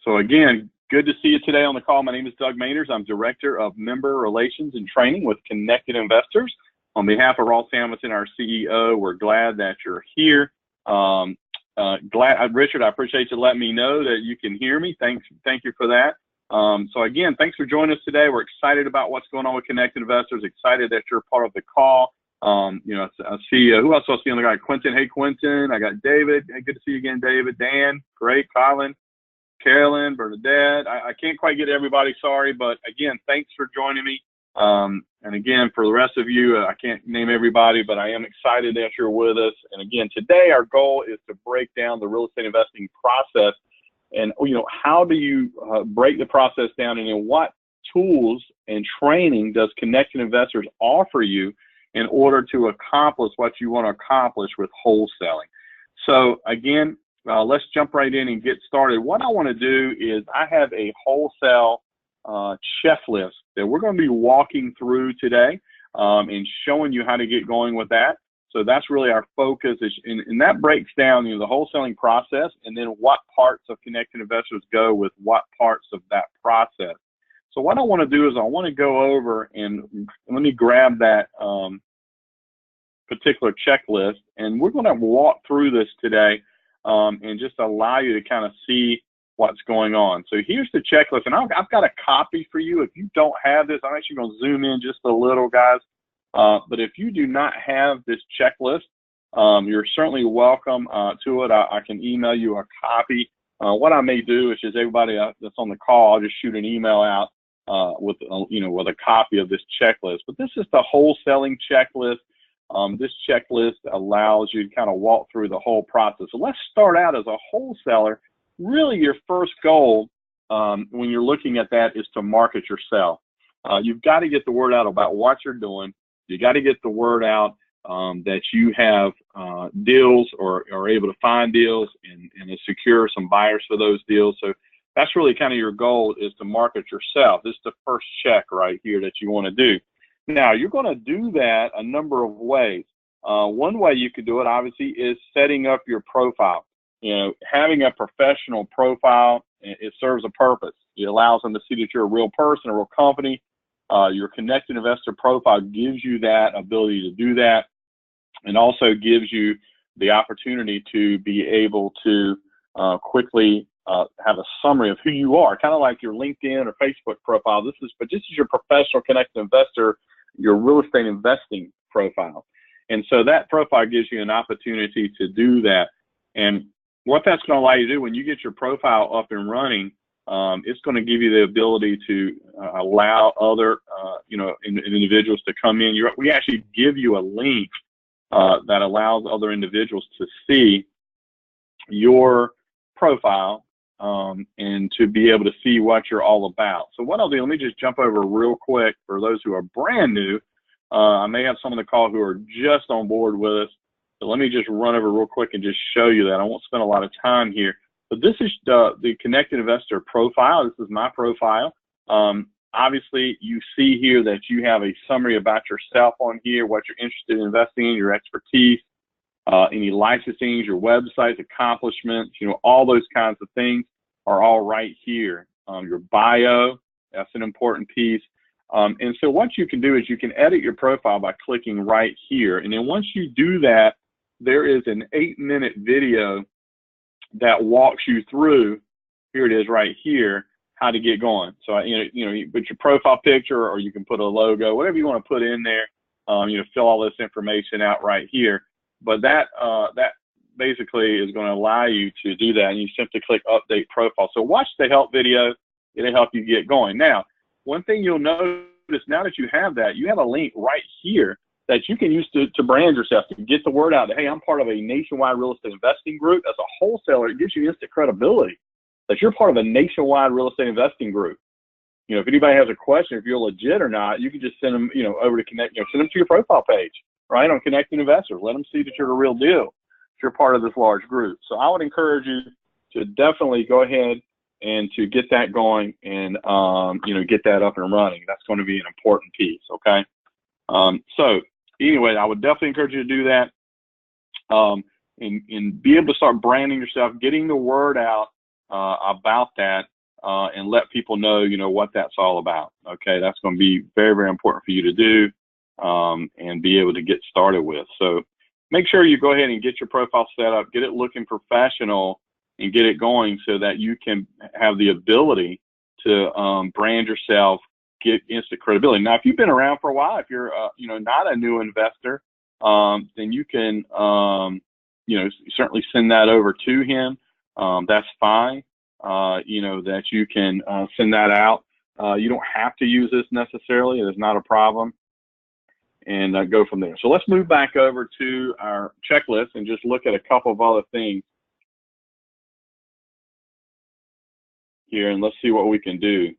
So again, good to see you today on the call. My name is Doug Mainers. I'm Director of Member Relations and Training with Connected Investors. On behalf of Ross Hamilton, our CEO, we're glad that you're here. Richard, I appreciate you letting me know that you can hear me. Thank you for that. So again, thanks for joining us today. We're excited about what's going on with Connected Investors. Excited that you're part of the call. I see who else I see on the guy? Quentin. Hey, Quentin. I got David. Hey, good to see you again, David. Dan, great. Colin, Carolyn, Bernadette. I can't quite get everybody. Sorry, but again, thanks for joining me. And again, for the rest of you, I can't name everybody, but I am excited that you're with us. And again, today our goal is to break down the real estate investing process. And, how do you break the process down, and in what tools and training does Connected Investors offer you in order to accomplish what you want to accomplish with wholesaling? So again, let's jump right in and get started. What I want to do is I have a wholesale checklist that we're going to be walking through today and showing you how to get going with that. So that's really our focus, and that breaks down the wholesaling process, and then what parts of Connected Investors go with what parts of that process. So what I want to do is I want to go over and let me grab that particular checklist, and we're going to walk through this today and just allow you to kind of see what's going on. So here's the checklist, and I've got a copy for you. If you don't have this, I'm actually going to zoom in just a little, guys. But if you do not have this checklist, you're certainly welcome to it. I can email you a copy. What I may do is just everybody that's on the call, I'll just shoot an email out with a copy of this checklist. But this is the wholesaling checklist. This checklist allows you to kind of walk through the whole process. So let's start out as a wholesaler. Really, your first goal when you're looking at that is to market yourself. You've got to get the word out about what you're doing. You got to get the word out that you have deals or are able to find deals and to secure some buyers for those deals. So that's really kind of your goal, is to market yourself. This is the first check right here that you want to do. Now, you're going to do that a number of ways. One way you could do it, obviously, is setting up your profile. Having a professional profile, it serves a purpose. It allows them to see that you're a real person, a real company. Your Connected Investor profile gives you that ability to do that, and also gives you the opportunity to be able to quickly have a summary of who you are, kind of like your LinkedIn or Facebook profile. This is your professional Connected Investor, your real estate investing profile. And so that profile gives you an opportunity to do that. And what that's going to allow you to do when you get your profile up and running, it's going to give you the ability to allow other, individuals to come in. We actually give you a link that allows other individuals to see your profile and to be able to see what you're all about. So what I'll do, let me just jump over real quick for those who are brand new. I may have some on the call who are just on board with us. So let me just run over real quick and just show you that. I won't spend a lot of time here. But this is the Connected Investor profile. This is my profile. Obviously, you see here that you have a summary about yourself on here, what you're interested in investing in, your expertise, any licensings, your websites, accomplishments, all those kinds of things are all right here. Your bio, that's an important piece. And so what you can do is you can edit your profile by clicking right here. And then once you do that, there is an 8-minute video that walks you through, here it is right here, how to get going. So, you put your profile picture, or you can put a logo, whatever you want to put in there, fill all this information out right here. But that basically is going to allow you to do that, and you simply click update profile. So watch the help video. It'll help you get going. Now, one thing you'll notice now that you have that, you have a link right here that you can use to brand yourself, to get the word out that, hey, I'm part of a nationwide real estate investing group. As a wholesaler, it gives you instant credibility that you're part of a nationwide real estate investing group. If anybody has a question, if you're legit or not, you can just send them, over to Connect, send them to your profile page, right, on Connecting Investors. Let them see that you're the real deal, if you're part of this large group. So I would encourage you to definitely go ahead and to get that going and, get that up and running. That's going to be an important piece, okay? So anyway, I would definitely encourage you to do that and be able to start branding yourself, getting the word out about that. and let people know, what that's all about. Okay, that's going to be very, very important for you to do and be able to get started with. So make sure you go ahead and get your profile set up, get it looking professional, and get it going so that you can have the ability to brand yourself, get instant credibility. Now, if you've been around for a while, if you're not a new investor, then you can certainly send that over to him. That's fine. That you can send that out. You don't have to use this necessarily. It's not a problem. And go from there. So let's move back over to our checklist and just look at a couple of other things here, and let's see what we can do.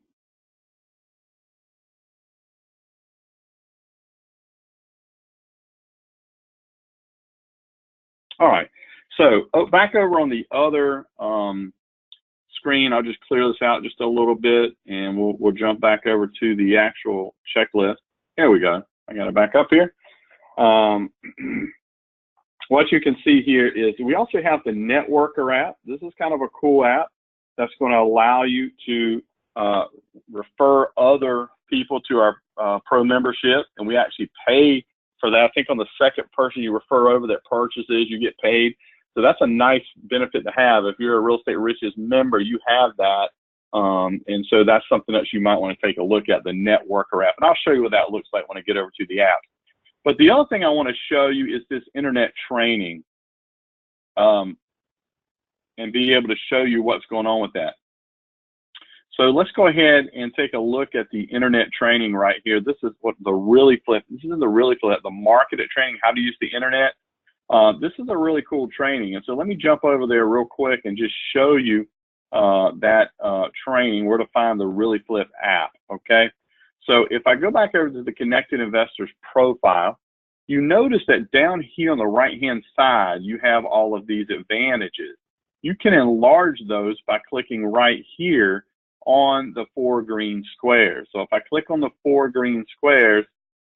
All right, so back over on the other screen, I'll just clear this out just a little bit, and we'll jump back over to the actual checklist. There we go. I got it back up here. What you can see here is we also have the Networker app. This is kind of a cool app that's going to allow you to refer other people to our pro membership, and we actually pay for that. I think on the second person you refer over that purchases, you get paid. So that's a nice benefit to have. If you're a Real Estate Riches member, you have that. And so that's something that you might want to take a look at, the Networker app. And I'll show you what that looks like when I get over to the app. But the other thing I want to show you is this internet training and be able to show you what's going on with that. So let's go ahead and take a look at the internet training right here. This is what the Really Flip, this is the Really Flip, the marketed training, how to use the internet. This is a really cool training. And so let me jump over there real quick and just show you that training, where to find the Really Flip app, okay? So if I go back over to the Connected Investors profile, you notice that down here on the right-hand side, you have all of these advantages. You can enlarge those by clicking right here on the 4 green squares. So if I click on the 4 green squares,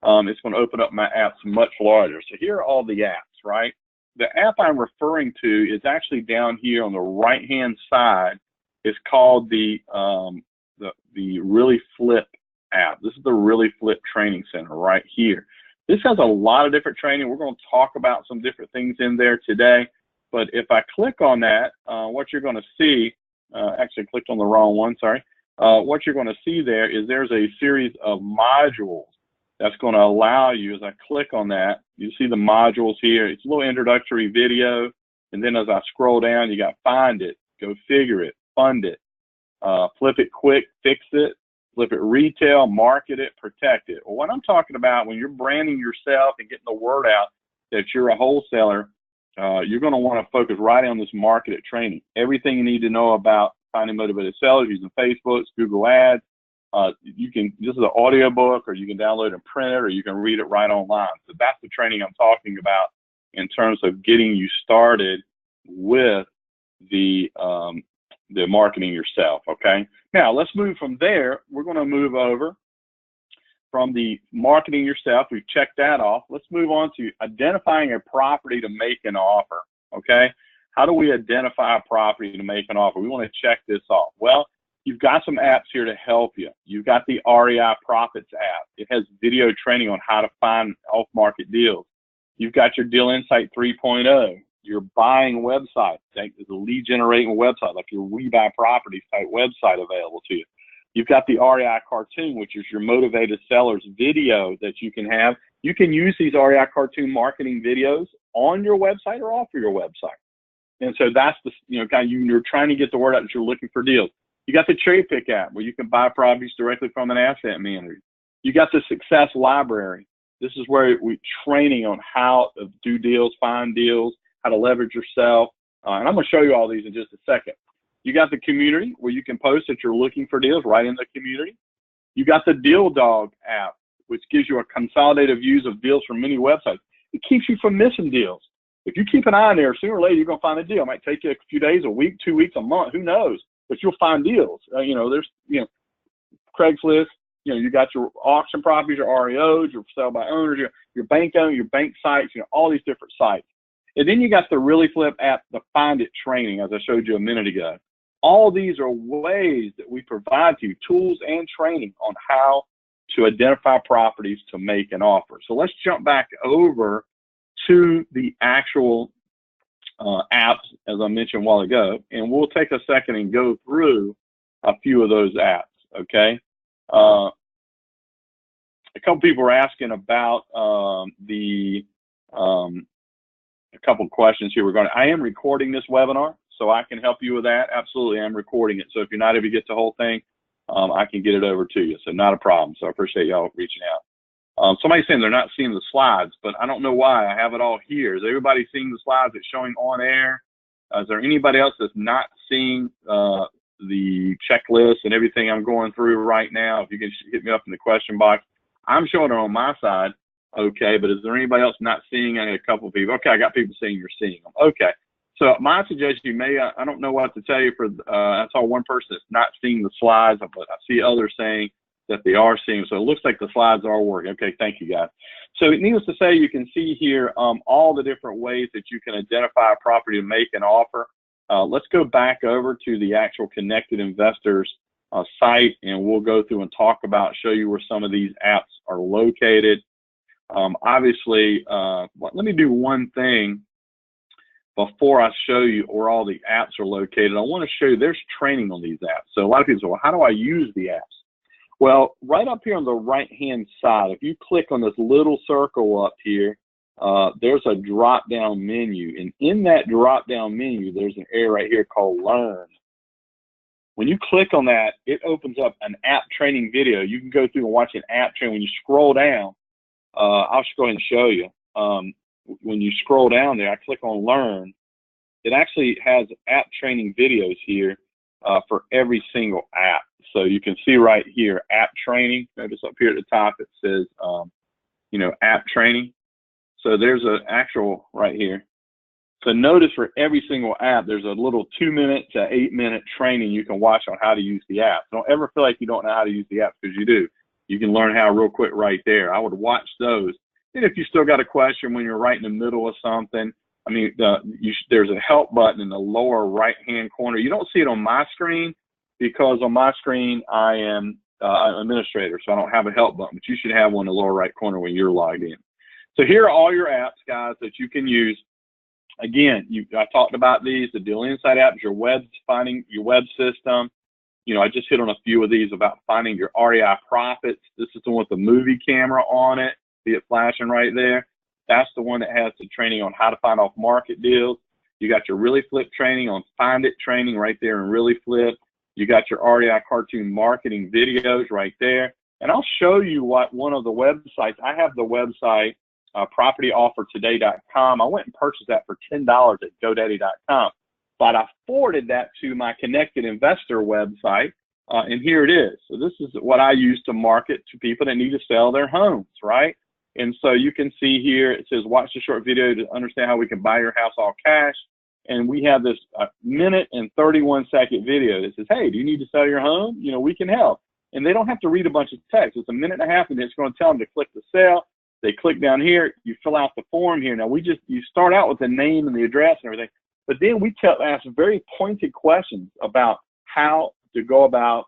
it's going to open up my apps much larger. So here are all the apps, right? The app I'm referring to is actually down here on the right-hand side. It's called the Really Flip app. This is the Really Flip Training Center right here. This has a lot of different training. We're going to talk about some different things in there today. But if I click on that, what you're going to see, actually I clicked on the wrong one, sorry. What you're going to see there is there's a series of modules that's going to allow you, as I click on that, you see the modules here. It's a little introductory video. And then as I scroll down, you got Find It, Go Figure It, Fund It, Flip It Quick, Fix It, Flip It Retail, Market It, Protect It. Well, what I'm talking about, when you're branding yourself and getting the word out that you're a wholesaler, you're going to want to focus right on this Market It training. Everything you need to know about finding motivated sellers using Facebook, Google Ads. This is an audio book, or you can download and print it, or you can read it right online. So that's the training I'm talking about in terms of getting you started with the marketing yourself, okay? Now, let's move from there. We're going to move over from the marketing yourself. We've checked that off. Let's move on to identifying a property to make an offer, okay? How do we identify a property to make an offer? We want to check this off. Well, you've got some apps here to help you. You've got the REI Profits app. It has video training on how to find off-market deals. You've got your Deal Insight 3.0. Your buying website, that is a lead generating website, like your We Buy Properties type website available to you. You've got the REI Cartoon, which is your motivated sellers video that you can have. You can use these REI Cartoon marketing videos on your website or off of your website. And so that's the, you're trying to get the word out that you're looking for deals. You got the Cherry Pick app, where you can buy properties directly from an asset manager. You got the Success Library. This is where we're training on how to do deals, find deals, how to leverage yourself. And I'm going to show you all these in just a second. You got the community, where you can post that you're looking for deals right in the community. You got the Deal Dog app, which gives you a consolidated views of deals from many websites. It keeps you from missing deals. If you keep an eye on there, sooner or later, you're going to find a deal. It might take you a few days, a week, 2 weeks, a month, who knows? But you'll find deals. There's, Craigslist, you got your auction properties, your REOs, your sell by owners, your bank owned, your bank sites, all these different sites. And then you got the Really Flip app, the Find It training, as I showed you a minute ago. All these are ways that we provide to you, tools and training on how to identify properties to make an offer. So let's jump back over to the actual apps, as I mentioned a while ago, and we'll take a second and go through a few of those apps, okay? A couple people are asking about a couple of questions here regarding, I am recording this webinar, so I can help you with that. Absolutely, I'm recording it. So if you're not able to get the whole thing, I can get it over to you. So not a problem. So I appreciate y'all reaching out. Somebody's saying they're not seeing the slides, but I don't know why. I have it all here. Is everybody seeing the slides that's showing on air? Is there anybody else that's not seeing the checklist and everything I'm going through right now? If you can hit me up in the question box. I'm showing it on my side, okay, but is there anybody else not seeing? I got a couple of people. Okay, I got people saying you're seeing them. Okay, so my suggestion, you may, I don't know what to tell you for, I saw one person that's not seeing the slides, but I see others saying that they are seeing, so it looks like the slides are working. Okay, thank you guys. So needless to say, you can see here all the different ways that you can identify a property to make an offer. Let's go back over to the actual Connected Investors site, and we'll go through and talk about, show you where some of these apps are located. Obviously, let me do one thing before I show you where all the apps are located. I want to show you there's training on these apps. So a lot of people say, well, how do I use the apps? Well, right up here on the right-hand side, if you click on this little circle up here, there's a drop-down menu. And in that drop-down menu, there's an area right here called Learn. When you click on that, it opens up an app training video. You can go through and watch an app training. When you scroll down, I'll just go ahead and show you. When you scroll down there, I click on Learn. It actually has app training videos here for every single app. So you can see right here, app training. Notice up here at the top, it says, you know, app training. So there's an actual right here. So notice for every single app, there's a little 2-minute to 8-minute training you can watch on how to use the app. Don't ever feel like you don't know how to use the apps, because you do. You can learn how real quick right there. I would watch those. And if you still got a question when you're right in the middle of something, I mean, there's a help button in the lower right-hand corner. You don't see it on my screen, because on my screen, I am an administrator, so I don't have a help button, but you should have one in the lower right corner when you're logged in. So here are all your apps, guys, that you can use. Again, I talked about these, the Deal Insight apps, your web, finding your web system. You know, I just hit on a few of these about finding your REI profits. This is the one with the movie camera on it. See it flashing right there? That's the one that has the training on how to find off market deals. You got your Really Flip training on Find It training right there in Really Flip. You got your REI cartoon marketing videos right there. And I'll show you what one of the websites, I have the website, propertyoffertoday.com. I went and purchased that for $10 at GoDaddy.com. But I forwarded that to my Connected Investor website, and here it is. So this is what I use to market to people that need to sell their homes, right? And so you can see here, it says, watch the short video to understand how we can buy your house all cash. And we have this 1 and 31-second video that says, hey, do you need to sell your home? You know, we can help. And they don't have to read a bunch of text. It's 1.5 minutes, and it's going to tell them to click the sell. They click down here, you fill out the form here. Now, you start out with the name and the address and everything, but then we ask very pointed questions about how to go about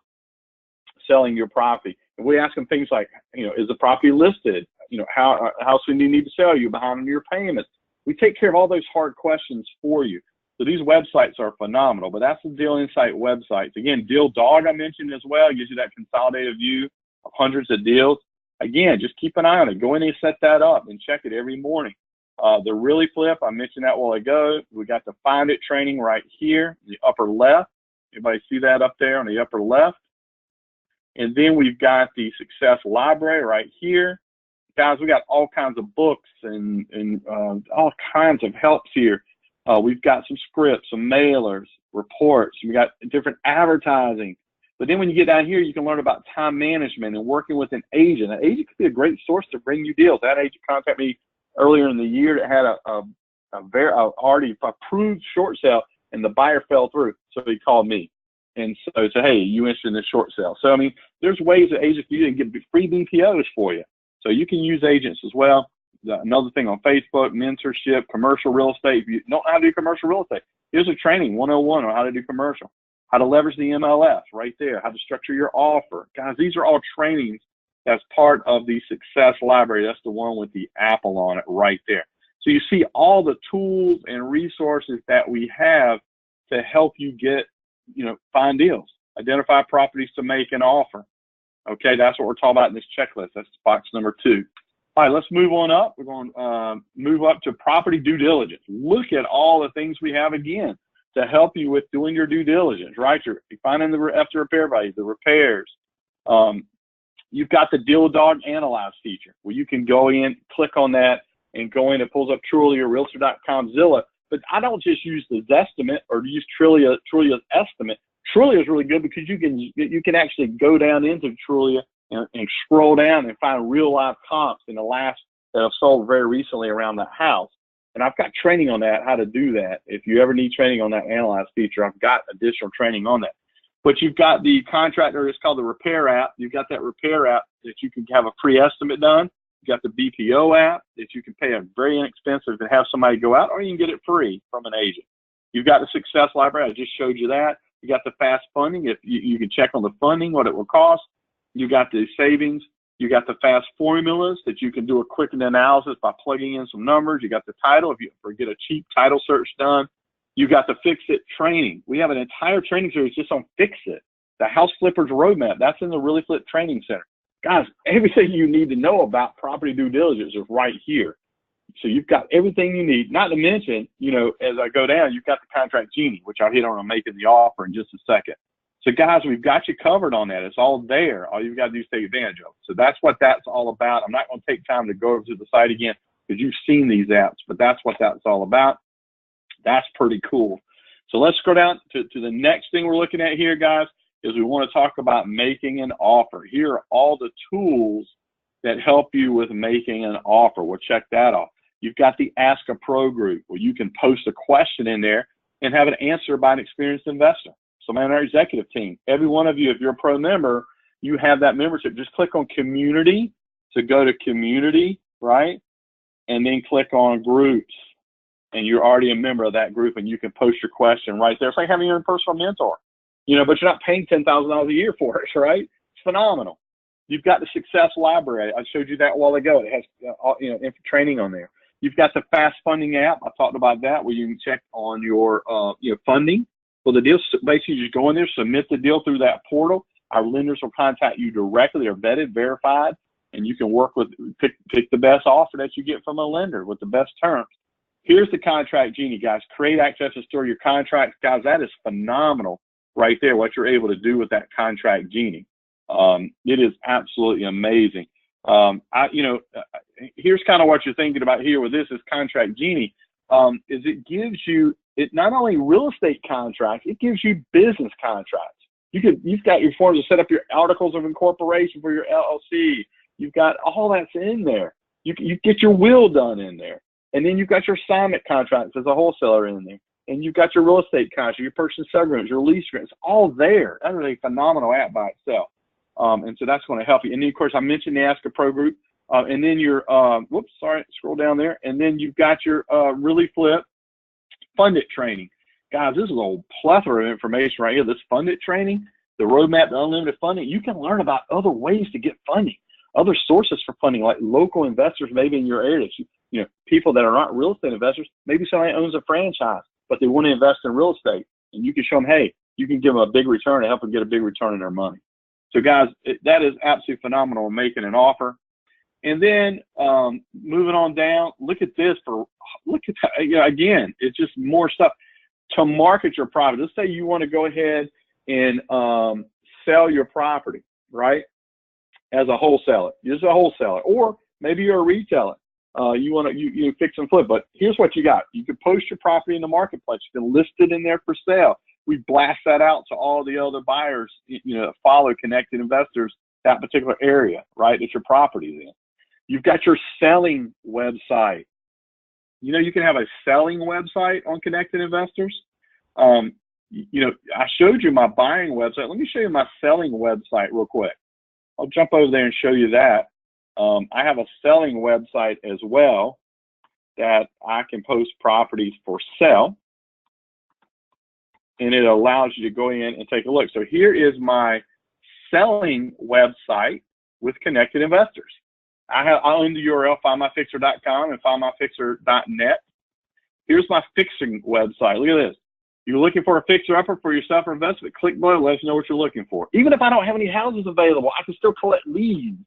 selling your property. And we ask them things like, you know, is the property listed? You know, how soon do you need to sell? You behind on your payments? We take care of all those hard questions for you. So these websites are phenomenal, but that's the Deal Insight websites. Again, Deal Dog I mentioned as well, gives you that consolidated view of hundreds of deals. Again, just keep an eye on it. Go in and set that up and check it every morning. The Really Flip, I mentioned that a while ago. We got the Find It training right here, the upper left. Everybody see that up there on the upper left? And then we've got the Success Library right here. Guys, we got all kinds of books and all kinds of helps here. We've got some scripts, some mailers, reports. We got different advertising. But then when you get down here, you can learn about time management and working with an agent. An agent could be a great source to bring you deals. That agent contacted me earlier in the year that had a already approved short sale, and the buyer fell through. So he called me. And so he said, hey, you interested in this short sale? So, I mean, there's ways that agents can use it and get free BPOs for you. So you can use agents as well. Another thing on Facebook, mentorship, commercial real estate. If you don't know how to do commercial real estate, here's a training 101 on how to do commercial. how to leverage the MLS right there, how to structure your offer. Guys, these are all trainings as part of the Success Library. That's the one with the apple on it right there. So you see all the tools and resources that we have to help you get, find deals, identify properties to make an offer. Okay, that's what we're talking about in this checklist. That's box number 2. All right, let's move on up. We're going to move up to property due diligence. Look at all the things we have again to help you with doing your due diligence, right? You're finding the after repair values, the repairs. You've got the Deal Dog Analyze feature where you can go in, click on that, and go in. It pulls up Trulia or Realtor.com Zillow. But I don't just use the Zestimate or use Trulia's estimate. Trulia is really good because you can actually go down into Trulia and scroll down and find real life comps in the last that have sold very recently around that house. And I've got training on that, how to do that. If you ever need training on that Analyze feature, I've got additional training on that. But you've got the contractor, it's called the Repair app. You've got that Repair app that you can have a pre-estimate done. You've got the BPO app that you can pay a very inexpensive to have somebody go out, or you can get it free from an agent. You've got the Success Library. I just showed you that. You got the fast funding. If you can check on the funding, what it will cost. You got the savings. You got the fast formulas that you can do a quick analysis by plugging in some numbers. You got the title. If you get a cheap title search done, you got the Fix It training. We have an entire training series just on Fix It, the House Flippers Roadmap. That's in the Really Flip Training Center. Guys, everything you need to know about property due diligence is right here. So you've got everything you need. Not to mention, as I go down, you've got the Contract Genie, which I'll hit on making the offer in just a second. So guys, we've got you covered on that. It's all there. All you've got to do is take advantage of it. So that's what that's all about. I'm not going to take time to go over to the site again because you've seen these apps, but that's what that's all about. That's pretty cool. So let's go down to the next thing we're looking at here, guys, is we want to talk about making an offer. Here are all the tools that help you with making an offer. We'll check that off. You've got the Ask a Pro group where you can post a question in there and have an answer by an experienced investor. Somebody on our executive team. Every one of you, if you're a pro member, you have that membership. Just click on community to go to community, right? And then click on groups. And you're already a member of that group and you can post your question right there. It's like having your own personal mentor, but you're not paying $10,000 a year for it, right? It's phenomenal. You've got the Success Library. I showed you that a while ago. It has, training on there. You've got the Fast Funding app. I talked about that where you can check on your, funding. Well, the deal, basically you just go in there, submit the deal through that portal. Our lenders will contact you directly. They're vetted, verified, and you can work with, pick the best offer that you get from a lender with the best terms. Here's the Contract Genie, guys. Create, access, and store your contracts. Guys, that is phenomenal right there, what you're able to do with that Contract Genie. It is absolutely amazing. Here's kind of what you're thinking about here with this is Contract Genie, is it gives you, it not only real estate contracts, it gives you business contracts. You've got your forms to set up your articles of incorporation for your LLC. You've got all that's in there. You get your will done in there. And then you've got your assignment contracts as a wholesaler in there. And you've got your real estate contract, your purchase and sale agreements, your lease agreements, all there. That's a phenomenal app by itself. And so that's going to help you. And then, of course, I mentioned the Ask a Pro group. And then your, scroll down there. And then you've got your Really Flip Fund It training. Guys, this is a whole plethora of information right here. This Fund It training, the roadmap to unlimited funding. You can learn about other ways to get funding, other sources for funding, like local investors maybe in your area. People that are not real estate investors, maybe somebody owns a franchise, but they want to invest in real estate. And you can show them, hey, you can give them a big return to help them get a big return on their money. So guys, that is absolutely phenomenal in making an offer. And then moving on down, look at this. Look at that. Again, it's just more stuff to market your property. Let's say you want to go ahead and sell your property, right? As a wholesaler, just a wholesaler, or maybe you're a retailer. You want to you fix and flip. But here's what you got. You can post your property in the marketplace. You can list it in there for sale. We blast that out to all the other buyers, follow Connected Investors, that particular area, right, that your property is in. You've got your selling website. You can have a selling website on Connected Investors. I showed you my buying website. Let me show you my selling website real quick. I'll jump over there and show you that. I have a selling website as well that I can post properties for sale. and it allows you to go in and take a look. So here is my selling website with connected investors. I'll own the URL, findmyfixer.com and findmyfixer.net. Here's my fixing website. Look at this. You're looking for a fixer-upper for yourself or investment, click below, let us know what you're looking for. Even if I don't have any houses available, I can still collect leads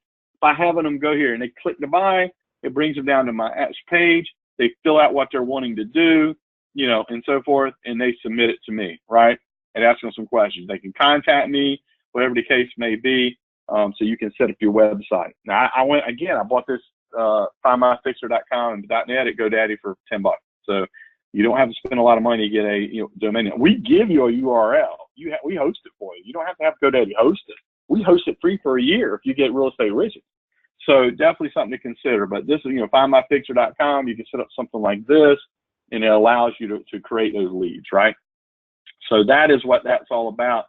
by having them go here. And they click to buy, it brings them down to my page. They fill out what they're wanting to do, you know, and so forth, and they submit it to me, right? And ask them some questions. They can contact me, whatever the case may be, so you can set up your website. Now, I bought this findmyfixer.com and .net at GoDaddy for $10. So you don't have to spend a lot of money to get a domain name. We give you a URL. We host it for you. You don't have to have GoDaddy host it. We host it free for a year if you get Real Estate Riches. So definitely something to consider. But this is, findmyfixer.com. You can set up something like this, and it allows you to create those leads, right? So that is what that's all about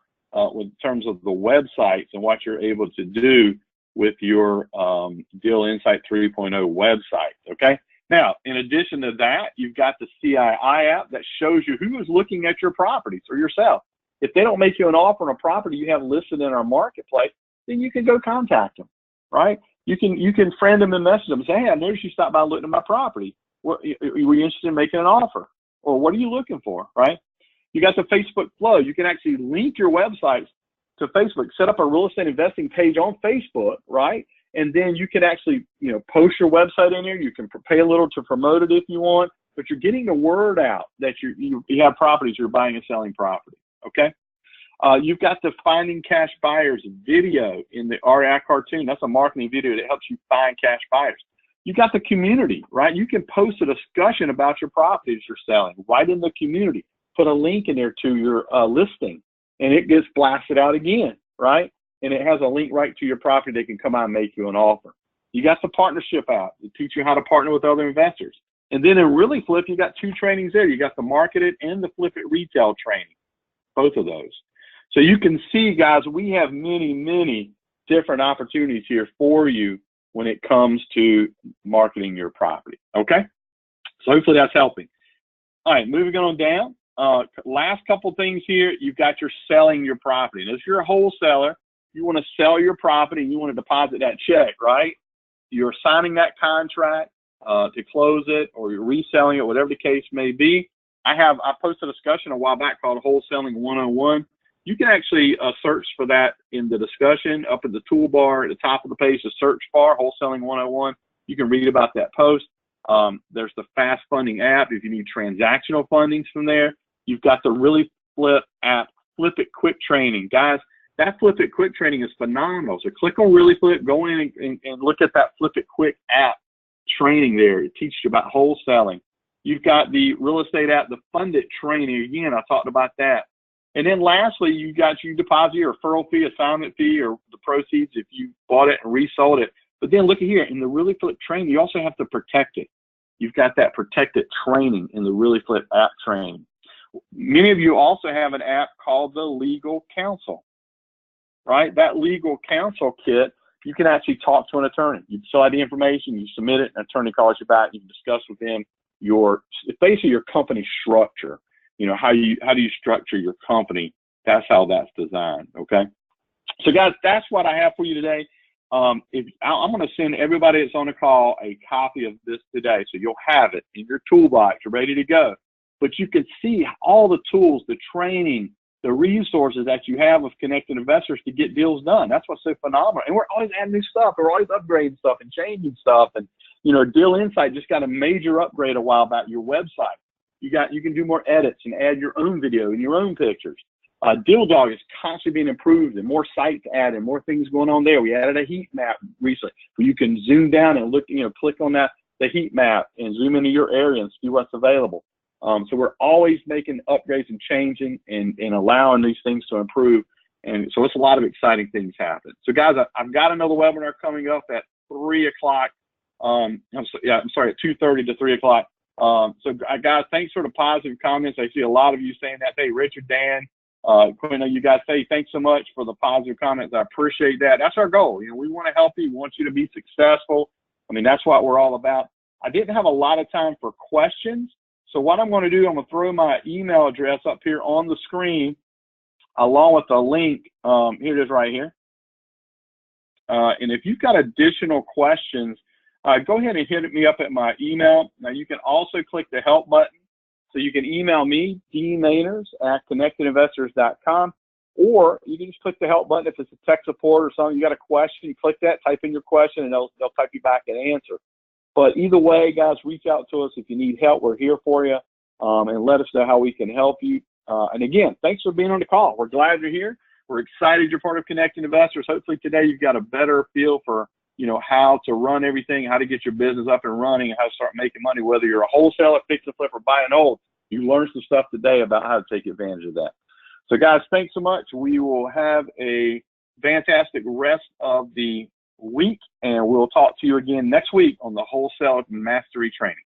in terms of the websites and what you're able to do with your Deal Insight 3.0 website, okay? Now, in addition to that, you've got the CII app that shows you who is looking at your properties or yourself. If they don't make you an offer on a property you have listed in our marketplace, then you can go contact them, right? You can friend them and message them and say, hey, I noticed you stopped by looking at my property. Were you interested in making an offer? Or what are you looking for, right? You got the Facebook flow. You can actually link your websites to Facebook, set up a real estate investing page on Facebook, right? And then you can actually, post your website in there. You can pay a little to promote it if you want, but you're getting the word out that you have properties, you're buying and selling property, okay? You've got the Finding Cash Buyers video in the REI cartoon. That's a marketing video that helps you find cash buyers. You got the community, right? You can post a discussion about your properties you're selling right in the community. Put a link in there to your listing, and it gets blasted out again, right? And it has a link right to your property. They can come out and make you an offer. You got the partnership app to teach you how to partner with other investors. And then in Really Flip, you got two trainings there. You got the Market It and the Flip It Retail training, both of those. So you can see, guys, we have many, many different opportunities here for you when it comes to marketing your property, okay? So hopefully that's helping. All right, moving on down. Last couple things here, you've got your selling your property. And if you're a wholesaler, you want to sell your property and you want to deposit that check, right? You're signing that contract to close it, or you're reselling it, whatever the case may be. I posted a discussion a while back called Wholesaling 101. You can actually search for that in the discussion up at the toolbar at the top of the page, the search bar, Wholesaling 101. You can read about that post. There's the Fast Funding app if you need transactional fundings from there. You've got the Really Flip app, Flip It Quick training. Guys, that Flip It Quick training is phenomenal. So click on Really Flip, go in and look at that Flip It Quick app training there. It teaches you about wholesaling. You've got the real estate app, the Fund It training. Again, I talked about that. And then lastly, you deposit your referral fee, assignment fee, or the proceeds if you bought it and resold it. But then look at here, in the Really Flip training, you also have to protect it. You've got that protect it training in the Really Flip app training. Many of you also have an app called the Legal Counsel, right? That Legal Counsel kit, you can actually talk to an attorney. You fill out the information, you submit it, an attorney calls you back, you can discuss with them basically your company structure. How do you structure your company? That's how that's designed, okay? So guys, that's what I have for you today. I'm going to send everybody that's on the call a copy of this today, so you'll have it in your toolbox. You're ready to go. But you can see all the tools, the training, the resources that you have with connected investors to get deals done. That's what's so phenomenal. And we're always adding new stuff. We're always upgrading stuff and changing stuff. And Deal Insight just got a major upgrade a while back. Your website, you can do more edits and add your own video and your own pictures. Deal Dog is constantly being improved and more sites added, more things going on there. We added a heat map recently where you can zoom down and look, click on the heat map and zoom into your area and see what's available. So we're always making upgrades and changing and allowing these things to improve. And so it's a lot of exciting things happen. So guys, I've got another webinar coming up at 3 o'clock. At 2:30 to 3 o'clock. So guys, thanks for the positive comments. I see a lot of you saying that. Hey, Richard, Dan, Quinn, you guys say thanks so much for the positive comments. I appreciate that. That's our goal. We want to help you. We want you to be successful. I mean, that's what we're all about. I didn't have a lot of time for questions, So what I'm going to do, I'm going to throw my email address up here on the screen along with a link. Here it is right here. And if you've got additional questions, go ahead and hit me up at my email. Now, you can also click the help button. So you can email me, dmayners@connectedinvestors.com, or you can just click the help button. If it's a tech support or something, you got a question, you click that, type in your question, and they'll type you back an answer. But either way, guys, reach out to us if you need help. We're here for you, and let us know how we can help you. And again, thanks for being on the call. We're glad you're here. We're excited you're part of Connected Investors. Hopefully today you've got a better feel for, how to run everything, how to get your business up and running, and how to start making money. Whether you're a wholesaler, fix and flip, or buy and hold, you learned some stuff today about how to take advantage of that. So guys, thanks so much. We will have a fantastic rest of the week, and we'll talk to you again next week on the Wholesale Mastery Training.